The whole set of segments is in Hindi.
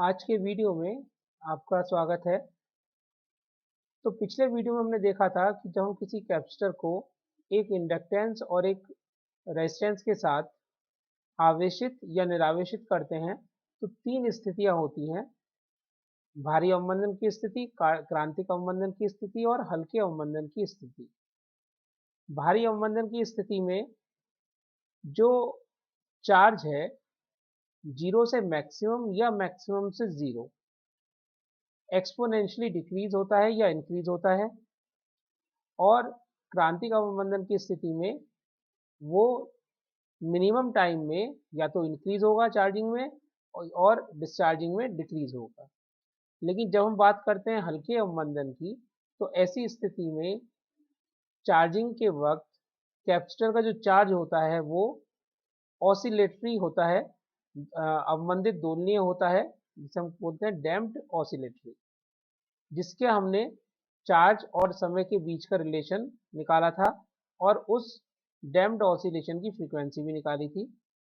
आज के वीडियो में आपका स्वागत है। तो पिछले वीडियो में हमने देखा था कि जब हम किसी कैपेसिटर को एक इंडक्टेंस और एक रेजिस्टेंस के साथ आवेशित या निरावेशित करते हैं तो तीन स्थितियां होती हैं। भारी अवमंदन की स्थिति, क्रांतिक अवमंदन की स्थिति और हल्के अवमंदन की स्थिति। भारी अवमंदन की स्थिति में जो चार्ज है जीरो से मैक्सिमम या मैक्सिमम से जीरो एक्सपोनेंशियली डिक्रीज होता है या इंक्रीज होता है। और क्रांतिक अवमंदन की स्थिति में वो मिनिमम टाइम में या तो इंक्रीज होगा चार्जिंग में और डिस्चार्जिंग में डिक्रीज होगा। लेकिन जब हम बात करते हैं हल्के अवमंदन की तो ऐसी स्थिति में चार्जिंग के वक्त कैपेसिटर का जो चार्ज होता है वो ऑसिलेटरी होता है, अवमंदित दोलनीय होता है, जिसे हम बोलते हैं डैम्प्ड ऑसिलेटरी, जिसके हमने चार्ज और समय के बीच का रिलेशन निकाला था और उस डैम्प्ड ऑसिलेशन की फ्रीक्वेंसी भी निकाली थी।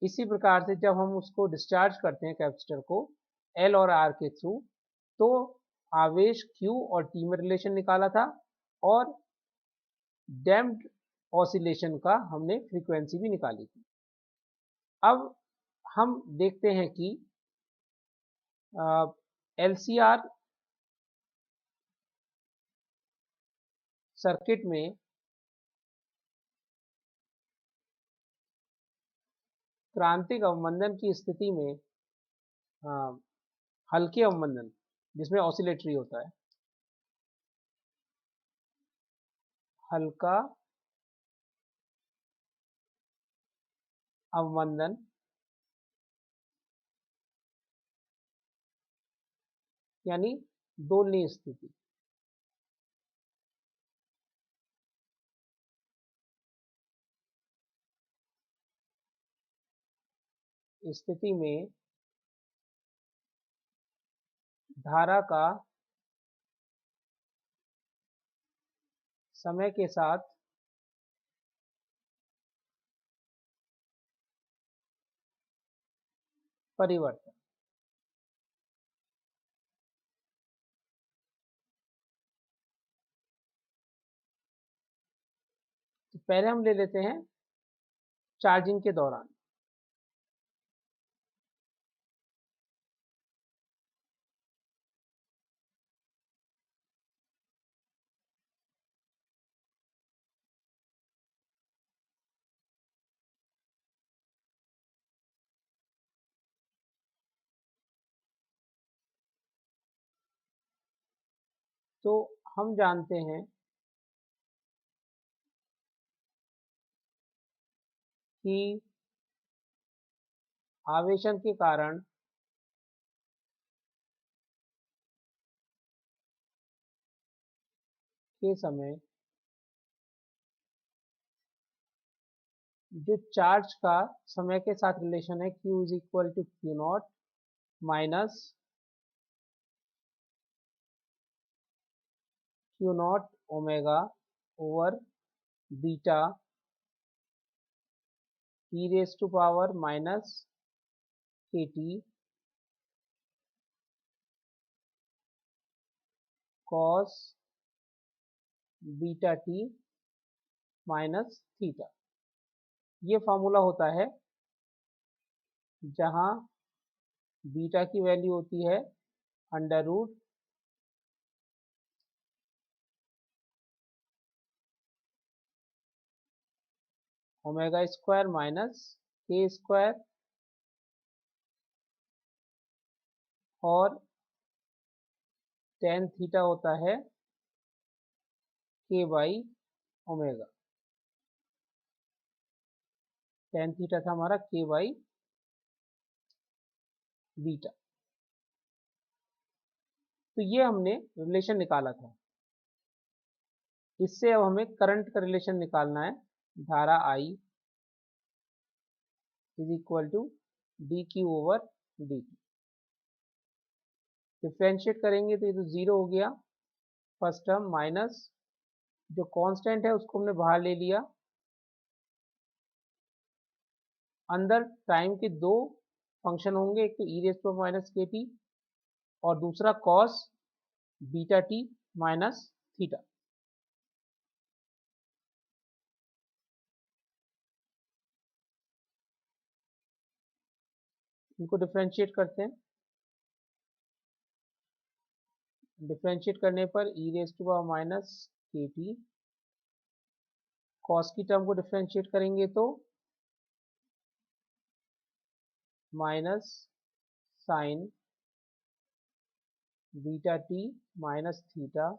इसी प्रकार से जब हम उसको डिस्चार्ज करते हैं कैपेसिटर को एल और आर के थ्रू तो आवेश Q और T में रिलेशन निकाला था और डैम्प्ड ऑसिलेशन का हमने फ्रीक्वेंसी भी निकाली थी। अब हम देखते हैं कि LCR सर्किट में क्रांतिक अवमंदन की स्थिति में हल्के अवमंदन जिसमें ऑसिलेटरी होता है, हल्का अवमंदन यानी दोलनीय स्थिति, स्थिति में धारा का समय के साथ परिवर्तन। तो पहले हम ले लेते हैं चार्जिंग के दौरान। तो हम जानते हैं कि आवेशन के कारण के समय जो चार्ज का समय के साथ रिलेशन है Q is equal to Q not minus Q not omega over beta e raise to power minus KT cos beta T minus theta. ये फार्मूला होता है जहां बीटा की वैल्यू होती है under root omega square minus K square और टेन थीटा होता है के बाई ओमेगा। टेन थीटा था हमारा के बाई बीटा। तो ये हमने रिलेशन निकाला था। इससे अब हमें करंट का रिलेशन निकालना है। धारा I is equal to D Q over D T. Differentiate करेंगे तो ये तो जीरो हो गया फर्स्ट टर्म, माइनस जो कांस्टेंट है उसको हमने बाहर ले लिया। अंदर टाइम के दो फंक्शन होंगे, एक तो ई raise to minus K T और दूसरा cos beta T minus theta. इनको डिफ्रेंशिएट करते हैं। डिफ्रेंशिएट करने पर ई raise to power minus K T, cos की टर्म को डिफ्रेंशिएट करेंगे तो minus sign beta T minus theta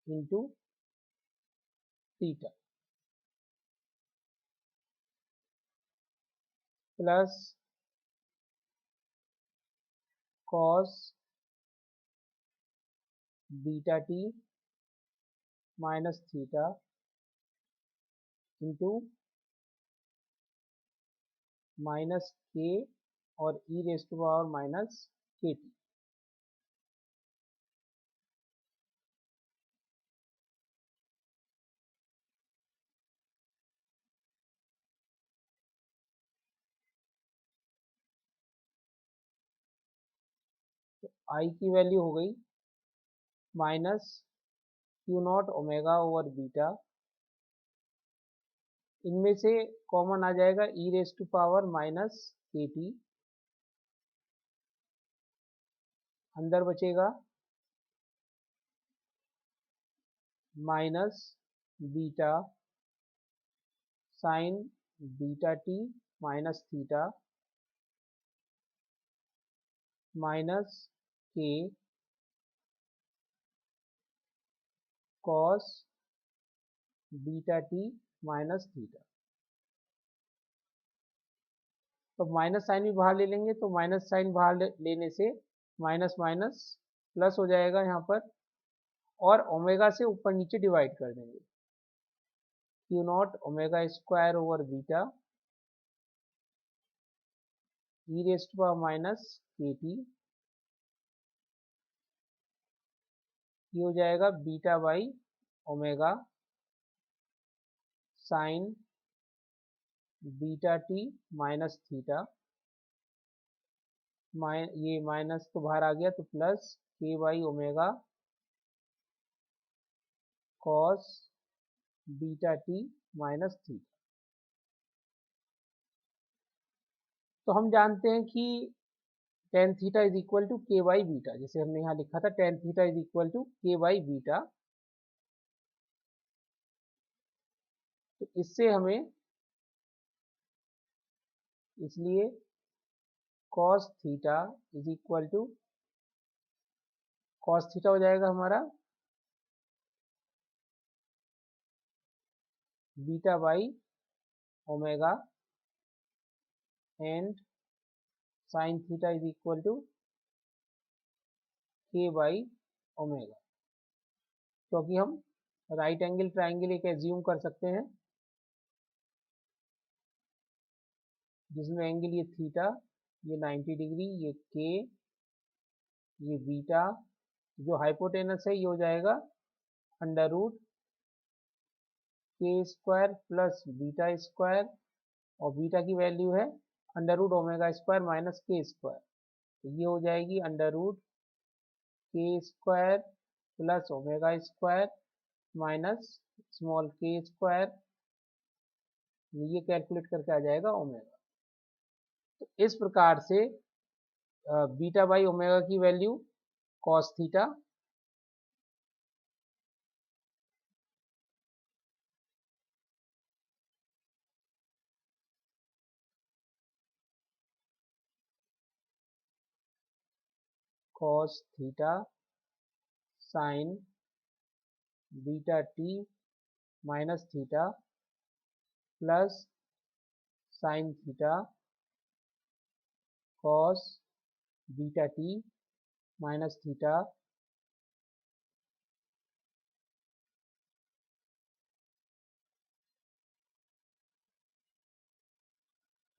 into theta plus cos beta T minus theta into minus के और ई raise to power minus K T. तो आई की वैल्यू हो गई minus Q not omega over beta, इनमें से कॉमन आ जाएगा e raise to power minus K T, अंदर बचेगा minus beta sine beta T minus theta minus K cos beta T minus theta. तो माइनस साइन भी बाहर ले लेंगे तो माइनस साइन बाहर लेने से माइनस माइनस प्लस हो जाएगा यहाँ पर, और ओमेगा से ऊपर नीचे डिवाइड कर देंगे, Q not omega square over beta E raise to power minus K T, ये हो जाएगा beta by omega sine beta T minus theta, ये माइनस तो बाहर आ गया तो plus K by omega cos beta T minus theta. तो हम जानते हैं कि tan theta is equal to K by beta, जैसे हमने यहाँ लिखा था tan theta is equal to K by beta. तो इससे हमें, इसलिए cos theta is equal to, cos theta हो जाएगा हमारा beta by omega and sine theta is equal to K by omega, क्योंकि हम राइट एंगल ट्राइंगल एक एज्यूम कर सकते हैं जिसमें एंगल ये थीटा, ये 90 डिग्री, ये के, ये बीटा, जो हाइपोटेनस है ये हो जाएगा under root K square plus beta square, और बीटा की वैल्यू है under root omega square minus K square, तो ये हो जाएगी under root K square plus omega square minus small K square, ये कैलकुलेट करके आ जाएगा ओमेगा। तो इस प्रकार से बीटा बाई ओमेगा की value cos theta, cos theta sine beta T minus theta plus sine theta cos beta T minus theta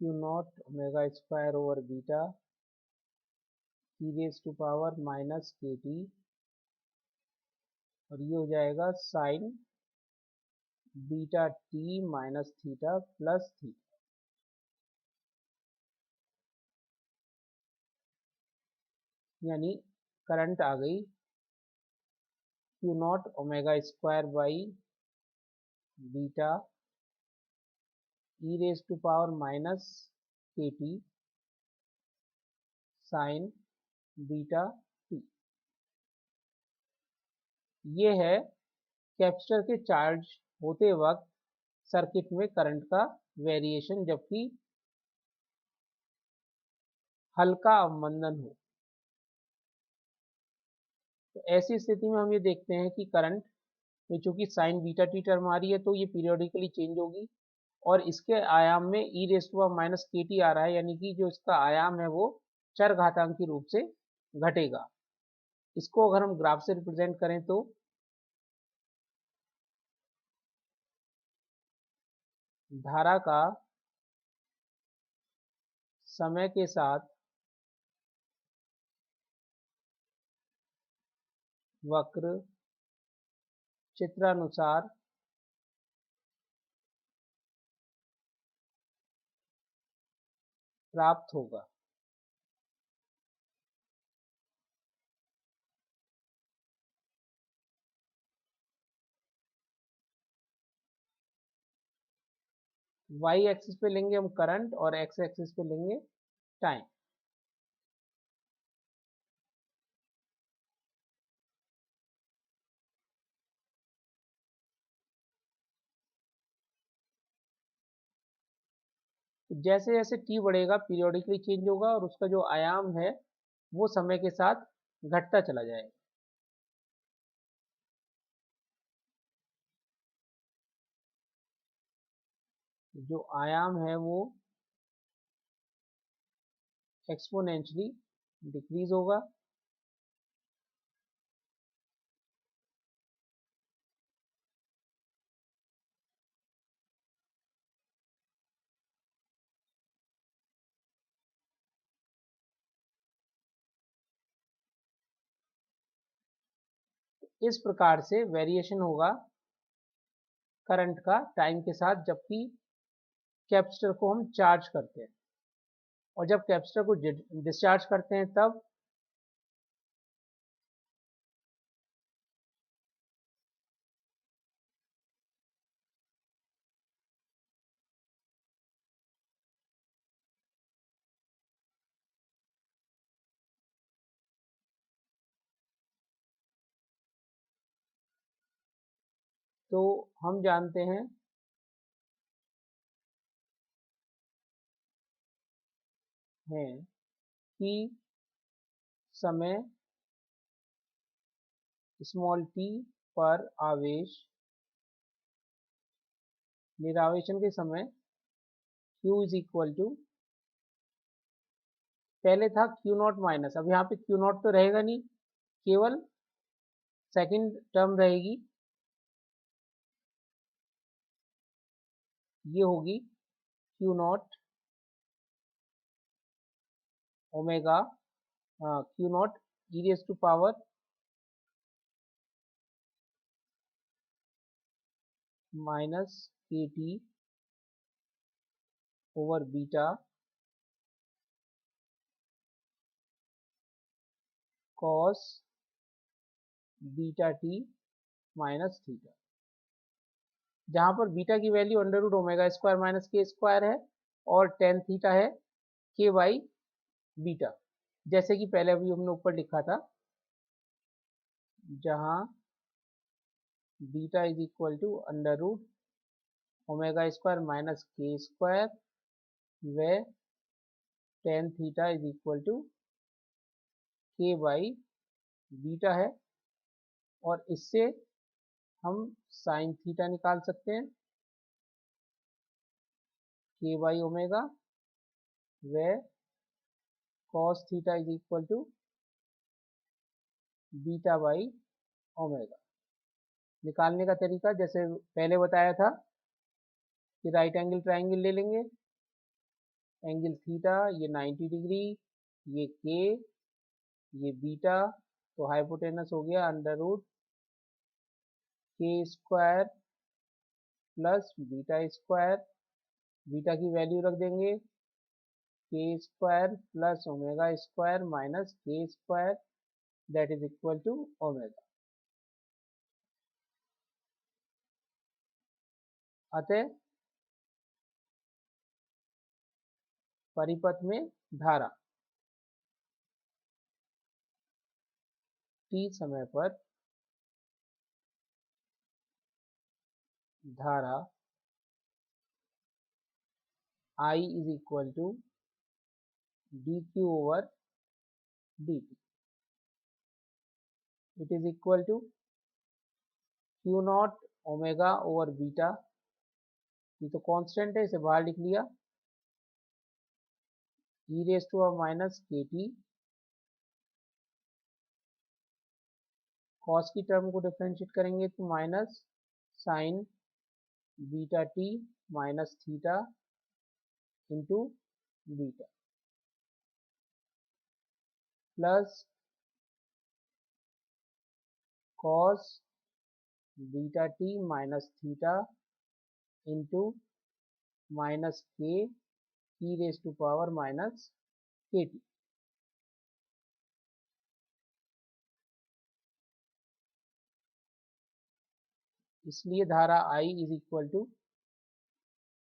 Q not omega square over beta E raise to power minus K T, और ये हो जाएगा sine beta T minus theta plus theta. यानी करंट आ गई Q not omega square by beta E raise to power minus K T sine beta T. ये है कैपेसिटर के चार्ज होते वक्त सर्किट में करंट का वेरिएशन जबकि हल्का अवमंदन हो। तो ऐसी स्थिति में हम ये देखते हैं कि करंट में चूंकि साइन बीटा टी टर्म आ रही है तो ये पीरियोडिकली चेंज होगी और इसके आयाम में ई raise to power minus K T आ रहा है, यानी कि जो इसका आयाम है वो चर घातांकी रूप से घटेगा। इसको अगर हम ग्राफ से रिप्रेजेंट करें तो धारा का समय के साथ वक्र चित्रानुसार प्राप्त होगा। वाई एक्सिस पे लेंगे हम करंट और एक्स एक्सिस पे लेंगे टाइम। तो जैसे जैसे टी बढ़ेगा पीरियोडिकली चेंज होगा और उसका जो आयाम है वो समय के साथ घटता चला जाएगा। जो आयाम है वो एक्सपोनेंशियली डिक्रीज होगा। इस प्रकार से वेरिएशन होगा करंट का टाइम के साथ जबकि कैपेसिटर को हम चार्ज करते हैं, और जब कैपेसिटर को डिस्चार्ज करते हैं तब तो हम जानते हैं कि समय स्मॉल टी पर आवेश निरावेशन के समय Q इज इक्वल टू, पहले था Q नॉट माइनस, अब यहाँ पे Q नॉट तो रहेगा नहीं, केवल सेकंड टर्म रहेगी, ये होगी Q not omega Q naught e raise to power minus K T over beta cos beta T minus theta, जहां पर बीटा की value under root omega square minus K square है और टेन थीटा है के बाई बीटा, जैसे कि पहले अभी हमने ऊपर लिखा था, जहां beta is equal to under root omega square minus K square व tan theta is equal to K by beta है, और इससे हम साइन थीटा निकाल सकते हैं के बाई ओमेगा व cos theta is equal to beta by omega. निकालने का तरीका जैसे पहले बताया था कि राइट एंगल ट्राइंगल ले लेंगे, एंगल थीटा ये 90 डिग्री, ये के, ये बीटा, तो हाइपोटेनस हो गया under root K square plus beta square, beta की वैल्यू रख देंगे K square plus omega square minus K square that is equal to omega. अतः परिपथ में धारा t समय पर धारा I is equal to D Q over D T. It is equal to Q not omega over beta, ये तो कांस्टेंट है, इसे बाहर लिख लिया, e raise to power minus K T, cos की टर्म को डिफ्रेंशिएट करेंगे तो minus sign beta T minus theta into beta plus cos beta T minus theta into minus के ई raise to power minus K T. इसलिए धारा I इज इक्वल टू,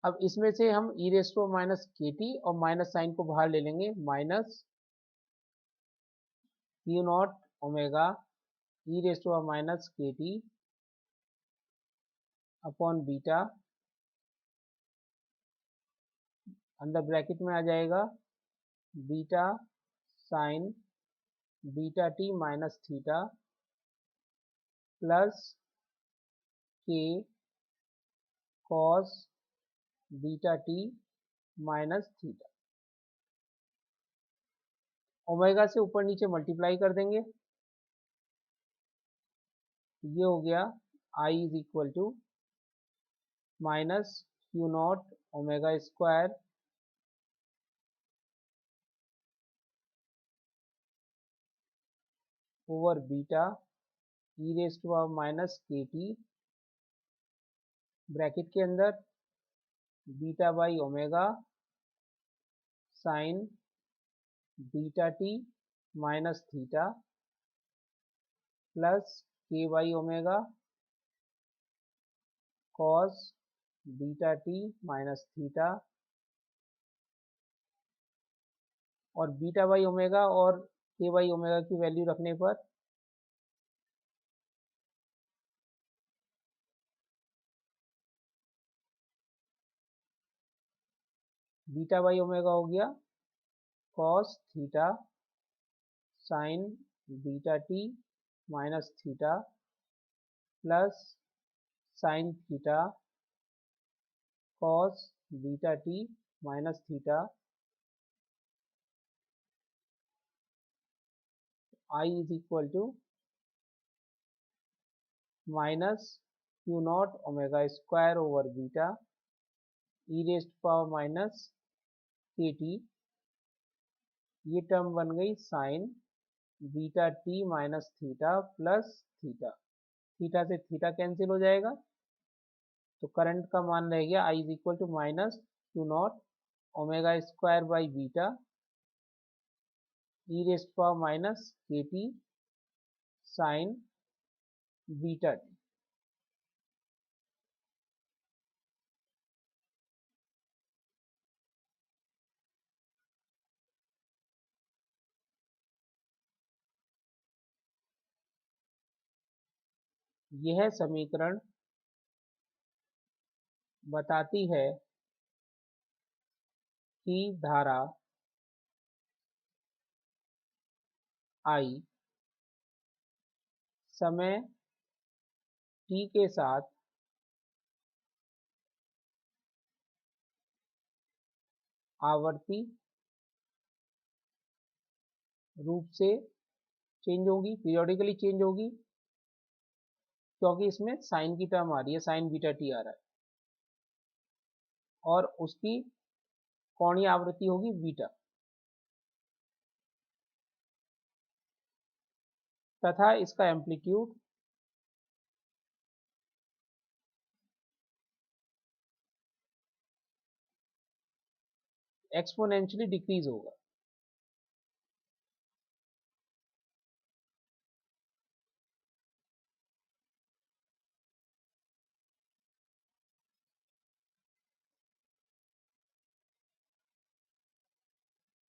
अब इसमें से हम e raise to minus K T और माइनस साइन को बाहर ले लेंगे, minus Q not omega e raise to minus K T upon beta, अंदर ब्रैकेट में आ जाएगा beta sine beta T minus theta plus K cos beta T minus theta. Omega से ऊपर नीचे मल्टीप्लाई कर देंगे, ये हो गया I is equal to minus Q not omega square over beta e raise to power minus K T, bracket के अंदर beta by omega sine beta T minus theta plus K by omega cos beta T minus theta, और बीटा बाई ओमेगा और के बाई ओमेगा की वैल्यू रखने पर बीटा बाई ओमेगा हो गया cos theta sine beta T minus theta plus sine theta cos beta T minus theta. I is equal to minus Q not omega square over beta E raise power minus K T, ये टर्म बन गई sine beta T minus theta plus theta, theta से थीटा कैंसिल हो जाएगा तो करंट का मान रह गया I is equal to minus Q not omega square by beta E raise power minus K T sine beta T. यह समीकरण बताती है कि धारा I समय t के साथ आवर्ती रूप से चेंज होगी, पीरियोडिकली चेंज होगी, क्योंकि इसमें साइन की टर्म आ रही है, साइन बीटा टी आ रहा है, और उसकी कोणीय आवृत्ति होगी बीटा, तथा इसका एम्पलीट्यूड एक्सपोनेंशियली डिक्रीज होगा।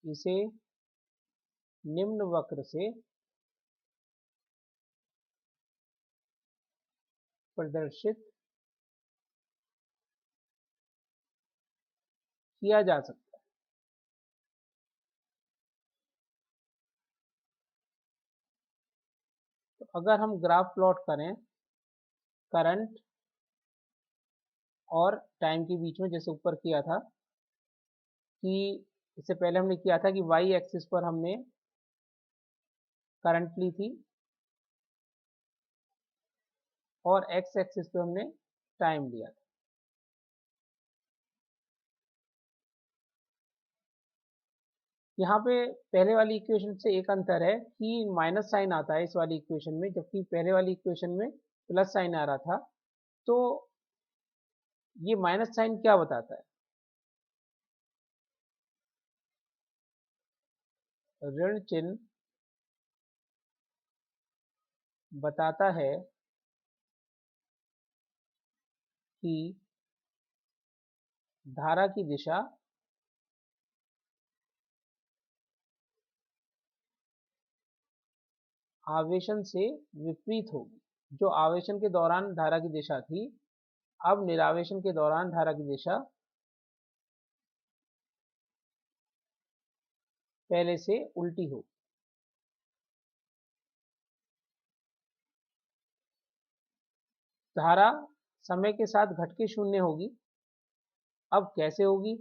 इसे निम्न वक्र से प्रदर्शित किया जा सकता है। तो अगर हम ग्राफ प्लॉट करें करंट और टाइम के बीच में, जैसे ऊपर किया था कि इससे पहले हमने किया था कि वाई एक्सिस पर हमने करंट ली थी और एक्स एक्सिस पे हमने टाइम लिया था। यहाँ पे पहले वाली इक्वेशन से एक अंतर है कि माइनस साइन आता है इस वाली इक्वेशन में, जबकि पहले वाली इक्वेशन में प्लस साइन आ रहा था। तो ये माइनस साइन क्या बताता है? ऋण चिन्ह बताता है कि धारा की दिशा आवेशन से विपरीत होगी। जो आवेशन के दौरान धारा की दिशा थी, अब निरावेशन के दौरान धारा की दिशा पहले से उल्टी होगी। धारा समय के साथ घट के शून्य होगी। अब कैसे होगी?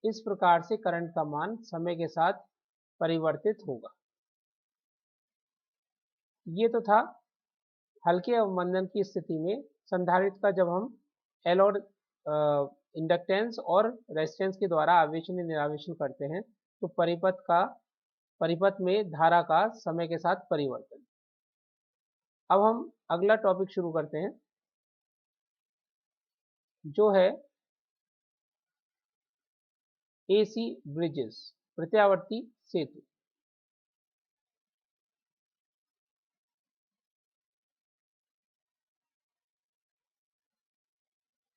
इस प्रकार से करंट का मान समय के साथ परिवर्तित होगा। ये तो था हल्के अवमंदन की स्थिति में संधारित्र का जब हम एल और इंडक्टेंस और रेजिस्टेंस के द्वारा आवेशन या निरावेशन करते हैं तो परिपथ में धारा का समय के साथ परिवर्तन। अब हम अगला टॉपिक शुरू करते हैं जो है एसी ब्रिजेस, प्रत्यावर्ती सेतु।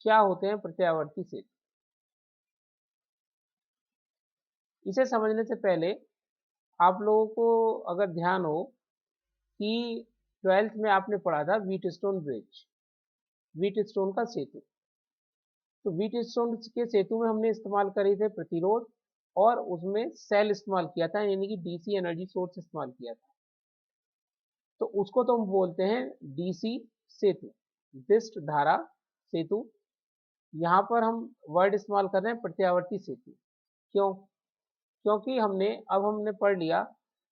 क्या होते हैं प्रत्यावर्ती सेतु? इसे समझने से पहले आप लोगों को अगर ध्यान हो कि 12th में आपने पढ़ा था व्हीटस्टोन ब्रिज, व्हीटस्टोन का सेतु। तो व्हीटस्टोन के सेतु में हमने इस्तेमाल करे थे प्रतिरोध और उसमें सेल इस्तेमाल किया था, यानी कि डीसी एनर्जी सोर्स इस्तेमाल किया था। तो उसको तो हम बोलते हैं डीसी सेतु, डिस्ट धारा सेतु। यहाँ पर हम वर्ड इस्तेमाल कर रहे हैं प्रत्यावर्ती सेतु। क्यों? क्योंकि हमने पढ़ लिया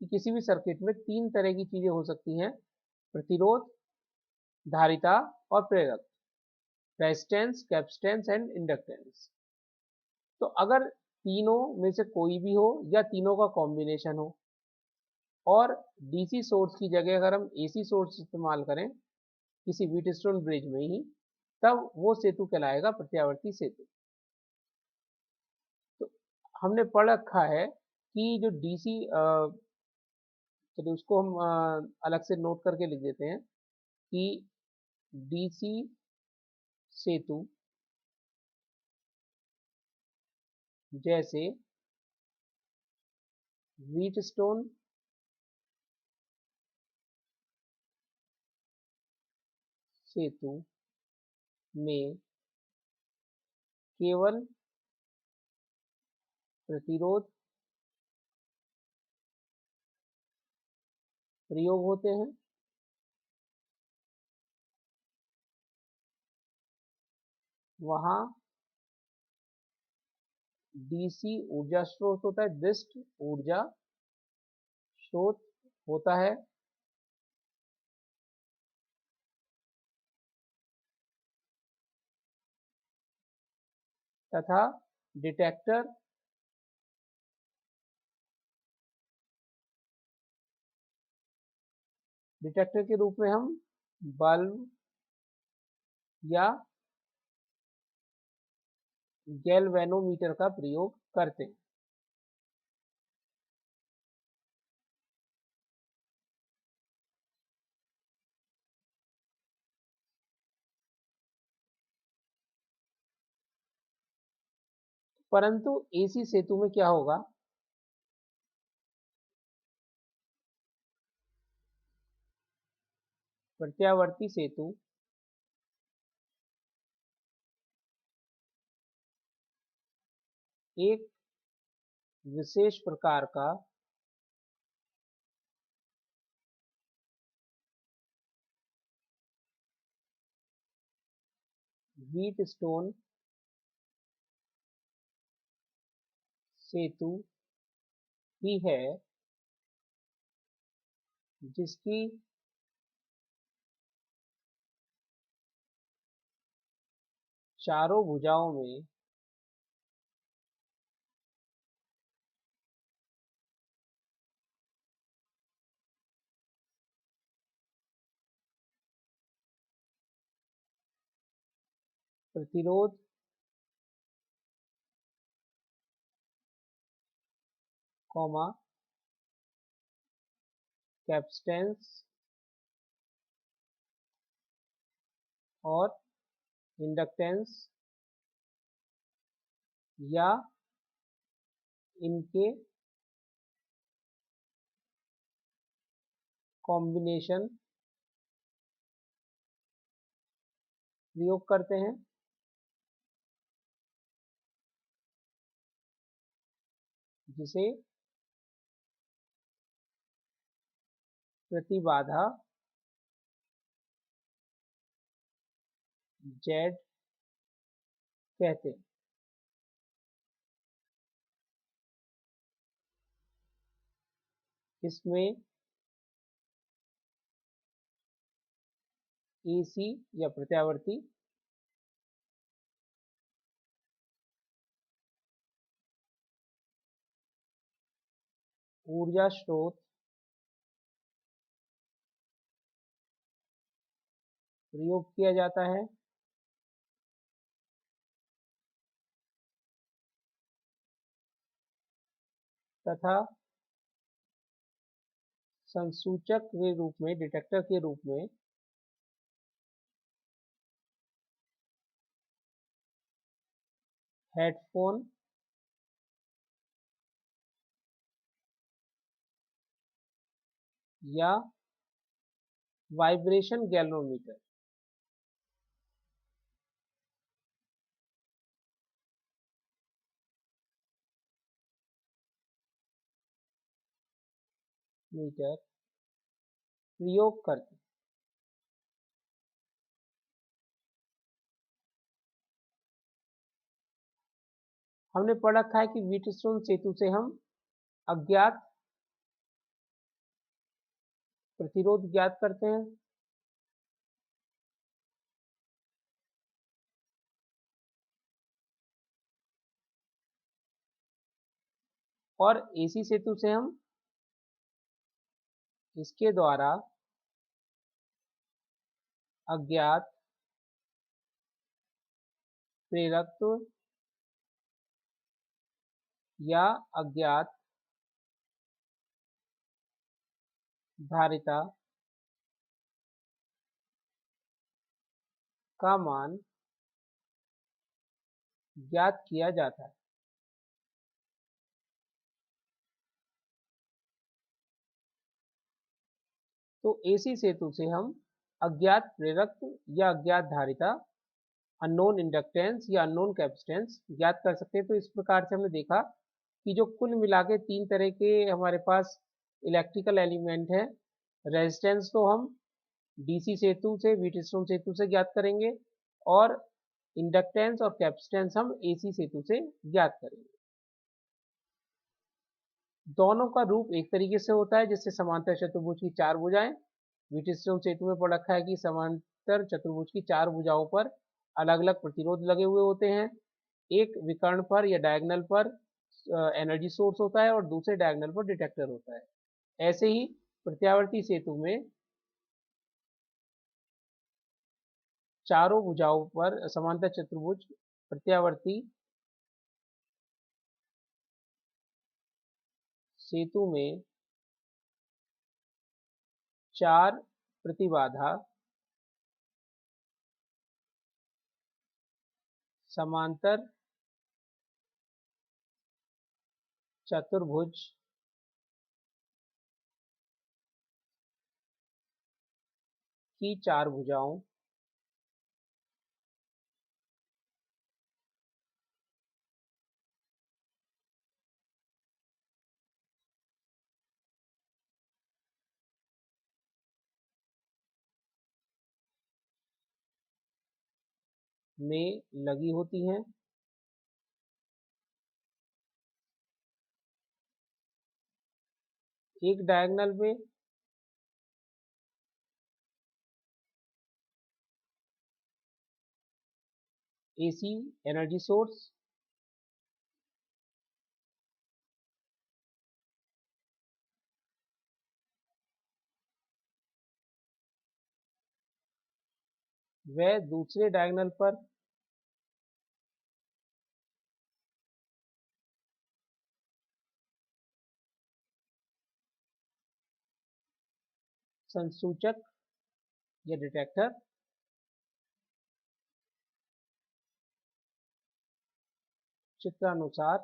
कि किसी भी सर्किट में तीन तरह की चीजें हो सकती हैं: प्रतिरोध, धारिता और प्रेरक, रेजिस्टेंस, कैपेसिटेंस एंड इंडक्टेंस। तो अगर तीनों में से कोई भी हो या तीनों का कॉम्बिनेशन हो और डीसी सोर्स की जगह अगर हम एसी सोर्स इस्तेमाल करें किसी व्हीटस्टोन ब्रिज में ही, तब वो सेतु कहलाएगा प्रत्यावर्ती सेतु। तो हमने पढ़ रखा है कि जो डीसी, चलिए उसको हम अलग से नोट करके लिख देते हैं कि डीसी सेतु जैसे व्हीटस्टोन सेतु में केवल प्रतिरोध प्रयोग होते हैं, वहां डीसी ऊर्जा स्रोत होता है, दृष्ट ऊर्जा स्रोत होता है, तथा डिटेक्टर के रूप में हम बल्ब या गैल्वेनोमीटर का प्रयोग करते हैं। परंतु एसी सेतु में क्या होगा, प्रत्यावर्ती सेतु एक विशेष प्रकार का व्हीटस्टोन सेतु ही है, जिसकी चारों भुजाओं में प्रतिरोध कॉमा कैपेसिटेंस और इंडक्टेंस या इनके कॉम्बिनेशन प्रयोग करते हैं, जिसे प्रतिबाधा जेड कहते हैं। इसमें एसी या प्रत्यावर्ती ऊर्जा स्रोत प्रयोग किया जाता है, तथा संसूचक के रूप में, डिटेक्टर के रूप में हेडफोन या वाइब्रेशन गैल्वेनोमीटर प्रयोग करते हैं। हमने पढ़ रखा है कि व्हीटस्टोन सेतु से हम अज्ञात प्रतिरोध ज्ञात करते हैं, और एसी सेतु से हम इसके द्वारा अज्ञात प्रेरकत्व या अज्ञात धारिता का मान ज्ञात किया जाता है। तो एसी सेतु से हम अज्ञात प्रेरकत्व या अज्ञात धारिता अननोन इंडक्टेंस या अननोन कैपेसिटेंस ज्ञात कर सकते हैं। तो इस प्रकार से हमने देखा कि जो कुल मिला के 3 तरह के हमारे पास इलेक्ट्रिकल एलिमेंट है। रेजिस्टेंस तो हम डीसी सेतु से, व्हीटस्टोन सेतु से ज्ञात करेंगे, और इंडक्टेंस और कैपेसिटेंस हम एसी सेतु से ज्ञात करेंगे। दोनों का रूप एक तरीके से होता है, जिससे समांतर चतुर्भुज की 4 भुजाएं। व्हीटस्टोन सेतु में पढ़ रखा है कि समांतर चतुर्भुज की 4 भुजाओं पर अलग अलग प्रतिरोध लगे हुए होते हैं। एक विकर्ण पर या डायगोनल पर एनर्जी सोर्स होता है और दूसरे डायगोनल पर डिटेक्टर होता है। ऐसे ही प्रत्यावर्ती सेतु में चारों भुजाओं पर समांतर चतुर्भुज प्रत्यावर्ती सेतु में 4 प्रतिबाधा समांतर चतुर्भुज की 4 भुजाओं में लगी होती हैं। एक डायगोनल में एसी एनर्जी सोर्स, व दूसरे डायगोनल पर संसूचक या डिटेक्टर चित्रानुसार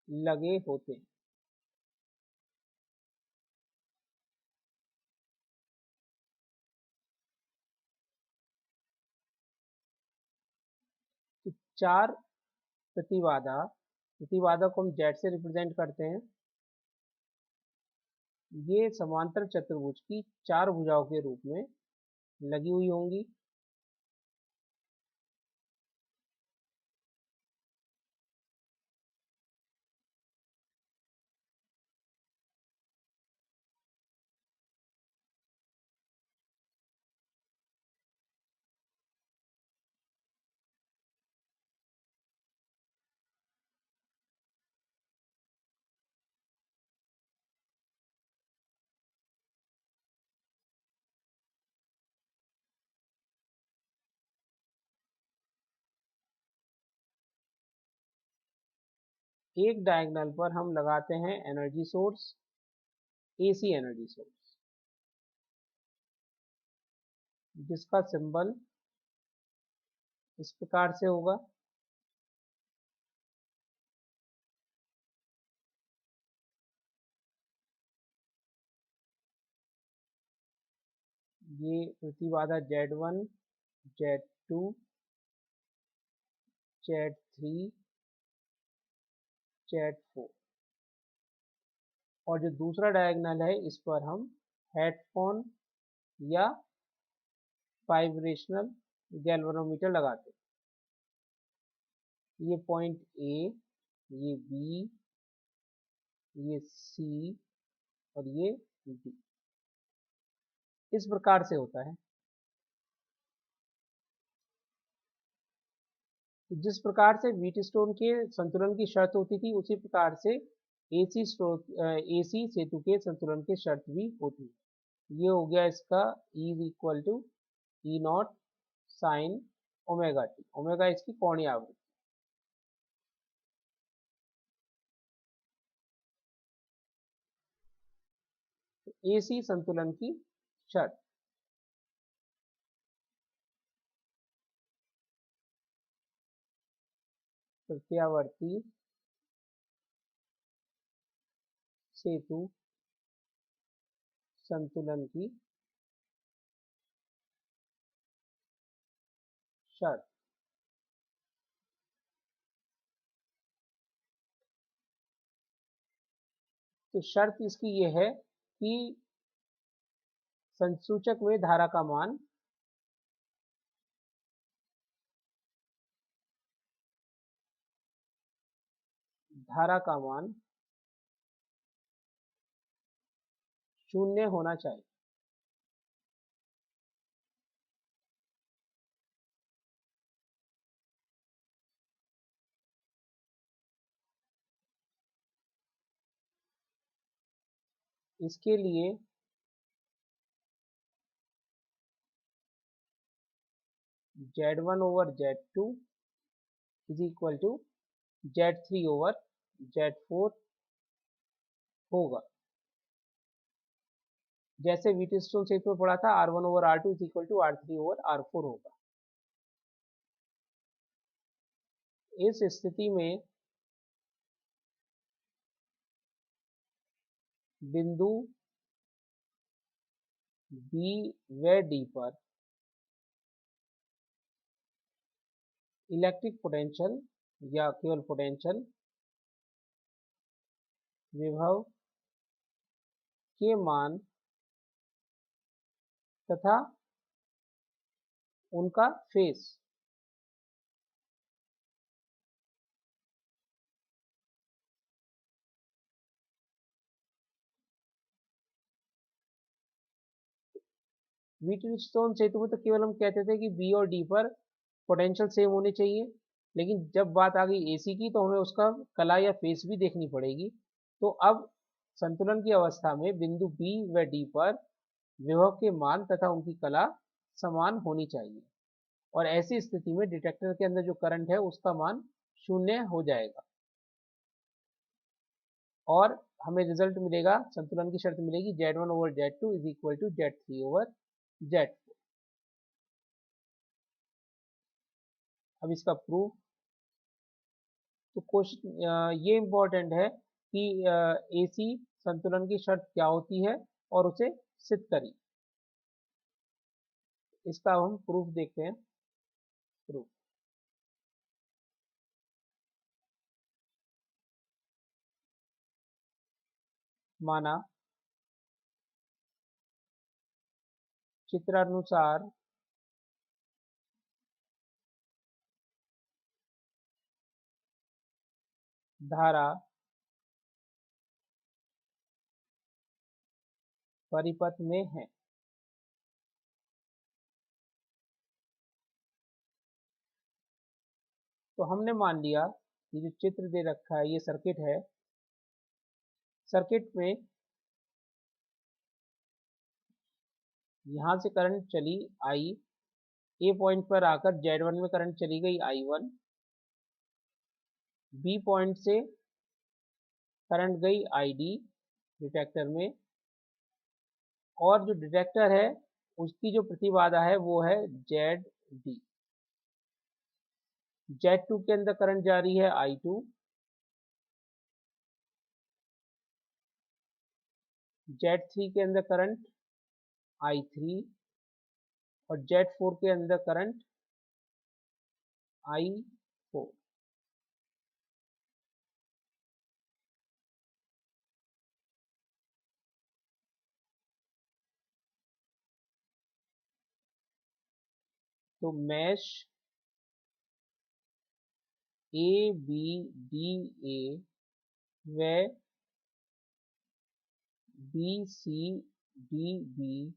लगे होते हैं। तो 4 प्रतिबाधा, प्रतिबाधा को हम जेड से रिप्रेजेंट करते हैं। ये समांतर चतुर्भुज की 4 भुजाओं के रूप में लगी हुई होंगी। एक डायगोनल पर हम लगाते हैं energy source, AC energy source, जिसका सिंबल इस प्रकार से होगा। ये प्रतिबाधा Z1, Z2, Z3, Z4, और जो दूसरा डायगोनल है इस पर हम हेडफोन या वाइब्रेशनल गैल्वेनोमीटर लगाते हैं। ये पॉइंट ए, ये बी, ये सी और ये डी, इस प्रकार से होता है। जिस प्रकार से व्हीटस्टोन के संतुलन की शर्त होती थी, उसी प्रकार से एसी सेतु के संतुलन की शर्त भी होती है। ये हो गया इसका E is equal to E not sine omega T, omega इसकी कोणीय आवृत्ति। तो एसी संतुलन की शर्त, प्रत्यावर्ती सेतु संतुलन की शर्त। तो शर्त इसकी ये है कि संसूचक में धारा का मान शून्य होना चाहिए। इसके लिए Z1 over Z2 is equal to Z3 over Z4 होगा। जैसे व्हीटस्टोन सेतु में पढ़ा था, R1 over R2 is equal to R3 over R4 होगा। इस स्थिति में बिंदु बी व डी पर इलेक्ट्रिक पोटेंशियल या केवल पोटेंशियल विभव के मान तथा उनका फेस व्हीटस्टोन सेतु में तो केवल हम कहते थे कि बी और डी पर पोटेंशियल सेम होने चाहिए, लेकिन जब बात आ गई एसी की तो हमें उसका कला या फेस भी देखनी पड़ेगी। तो अब संतुलन की अवस्था में बिंदु बी व डी पर विभव के मान तथा उनकी कला समान होनी चाहिए, और ऐसी स्थिति में डिटेक्टर के अंदर जो करंट है उसका मान शून्य हो जाएगा और हमें रिजल्ट मिलेगा, संतुलन की शर्त मिलेगी Z1 over Z2 is equal to Z3 over Z4। अब इसका प्रूफ, तो क्वेश्चन ये इम्पोर्टेंट है कि एसी संतुलन की शर्त क्या होती है और उसे सिद्ध करिए। इसका हम प्रूफ देखते हैं। प्रूफ, माना चित्रानुसार धारा परिपथ में है। तो हमने मान लिया ये जो चित्र दे रखा है ये सर्किट है। सर्किट में यहाँ से करंट चली आई, ए पॉइंट पर आकर Z1 में करंट चली गई I1, बी पॉइंट से करंट गई ID डिटेक्टर में, और जो डिटेक्टर है उसकी जो प्रतिबाधा है वो है ZD। Z2 के अंदर करंट जारी है I2, Z3 के अंदर करंट I3 और Z4 के अंदर करंट I4। तो mesh A B D A व बी सी डी बी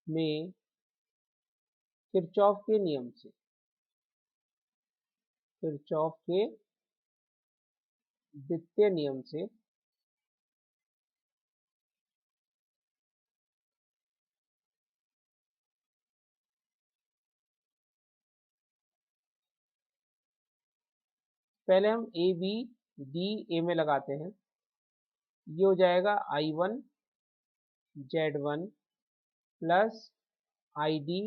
में किरचॉफ के नियम से, किरचॉफ के द्वितीय नियम से पहले हम ए बी डी ए में लगाते हैं। ये हो जाएगा I1 Z1 plus ID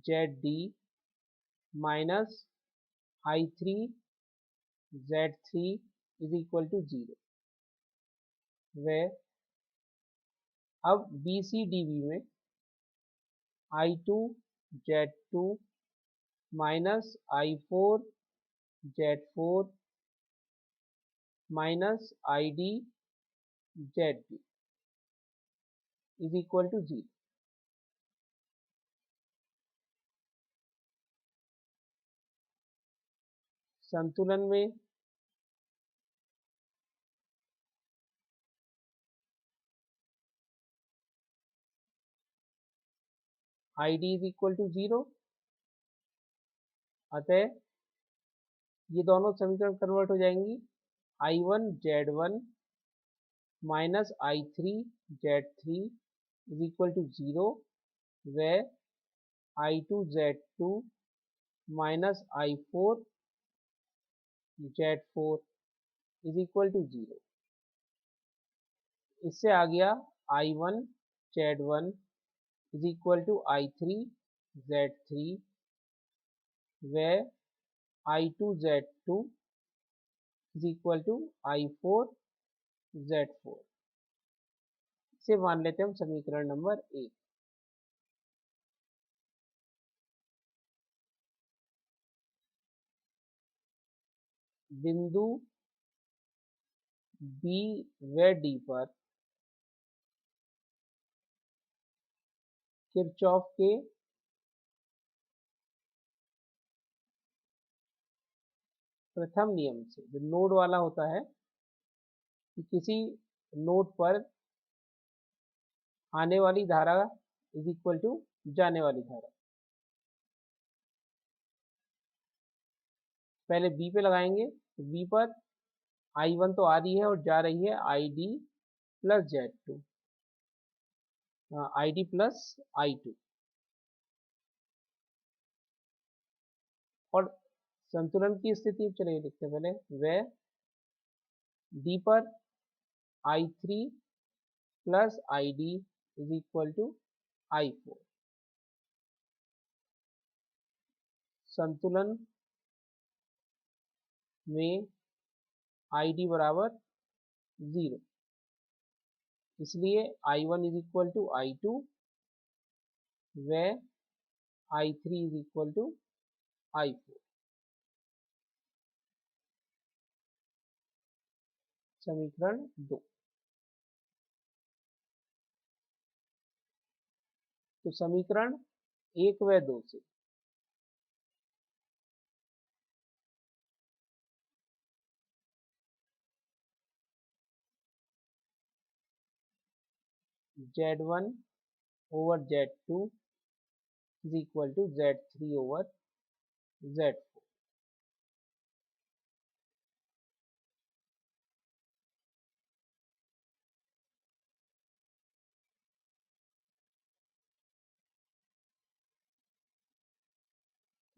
ZD minus I3 Z3 is equal to 0। व अब BCDB में I2 Z2 minus I4 Z4 minus ID ZD is equal to 0। संतुलन में ID इज इक्वल टू 0, अतः ये दोनों समीकरण कन्वर्ट हो जाएंगी। I1 Z1 minus I3 Z3 is equal to 0, व I2 Z2 minus I4 Z4 is equal to 0। इससे आ गया I1 Z1 is equal to I3 Z3 व I2 Z2 is equal to I4 Z4। इसे मान लेते हैं हम समीकरण नंबर 1। बिंदु बी व डी पर किरचॉफ के प्रथम नियम से, जो नोड वाला होता है कि किसी नोड पर आने वाली धारा इज इक्वल टू जाने वाली धारा, पहले बी पे लगाएंगे तो बी पर I1 तो आ रही है और जा रही है ID plus Z2, ID plus I2, और संतुलन की स्थिति चलिए लिखते हैं पहले, व डी पर I3 plus ID is equal to I4। संतुलन में ID बराबर 0, इसलिए I1 is equal to I2 व I3 is equal to I4। समीकरण 2। तो समीकरण 1 व 2 से Z1 over Z2 is equal to Z3 over Z4।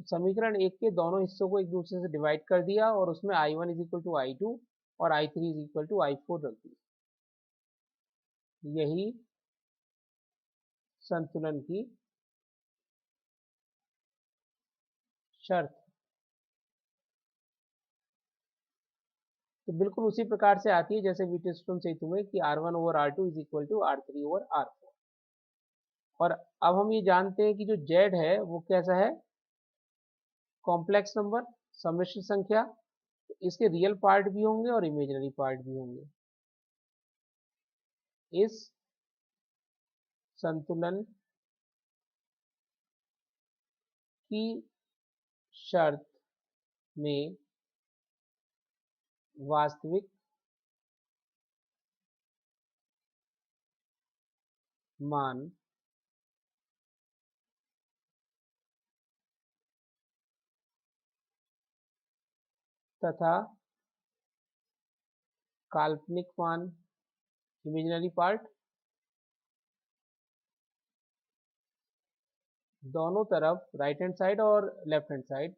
समीकरण 1 के दोनों हिस्सों को एक दूसरे से डिवाइड कर दिया और उसमें I1 is equal to I2 और I3 is equal to I4 रख दिया। यही संतुलन की शर्त। तो बिल्कुल उसी प्रकार से आती है जैसे व्हीटस्टोन सेतु में कि R1 over R2 is equal to R3 over R4। और अब हम ये जानते हैं कि जो Z है वो कैसा है, कॉम्प्लेक्स नंबर, सम्मिश्र संख्या। तो इसके रियल पार्ट भी होंगे और इमेजिनरी पार्ट भी होंगे। इस संतुलन की शर्त में वास्तविक मान तथा काल्पनिक मान, इमेजिनरी पार्ट, दोनों तरफ राइट हैंड साइड और लेफ्ट हैंड साइड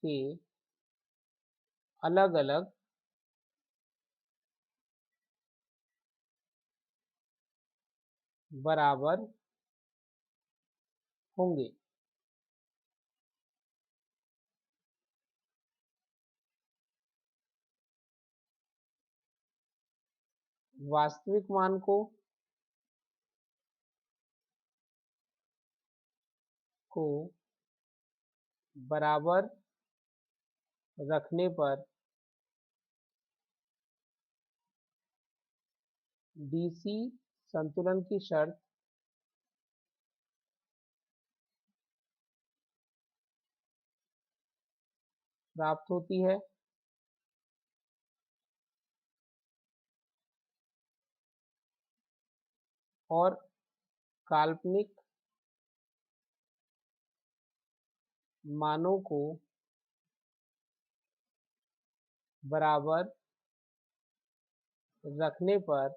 के अलग अलग बराबर होंगे। वास्तविक मान को को बराबर रखने पर DC संतुलन की शर्त प्राप्त होती है। और काल्पनिक मानों को बराबर रखने पर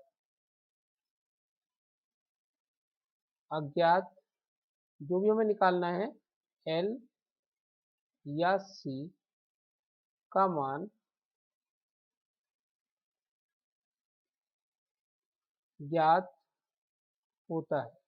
अज्ञात जो भी हमें निकालना है L या C का मान ज्ञात होता है।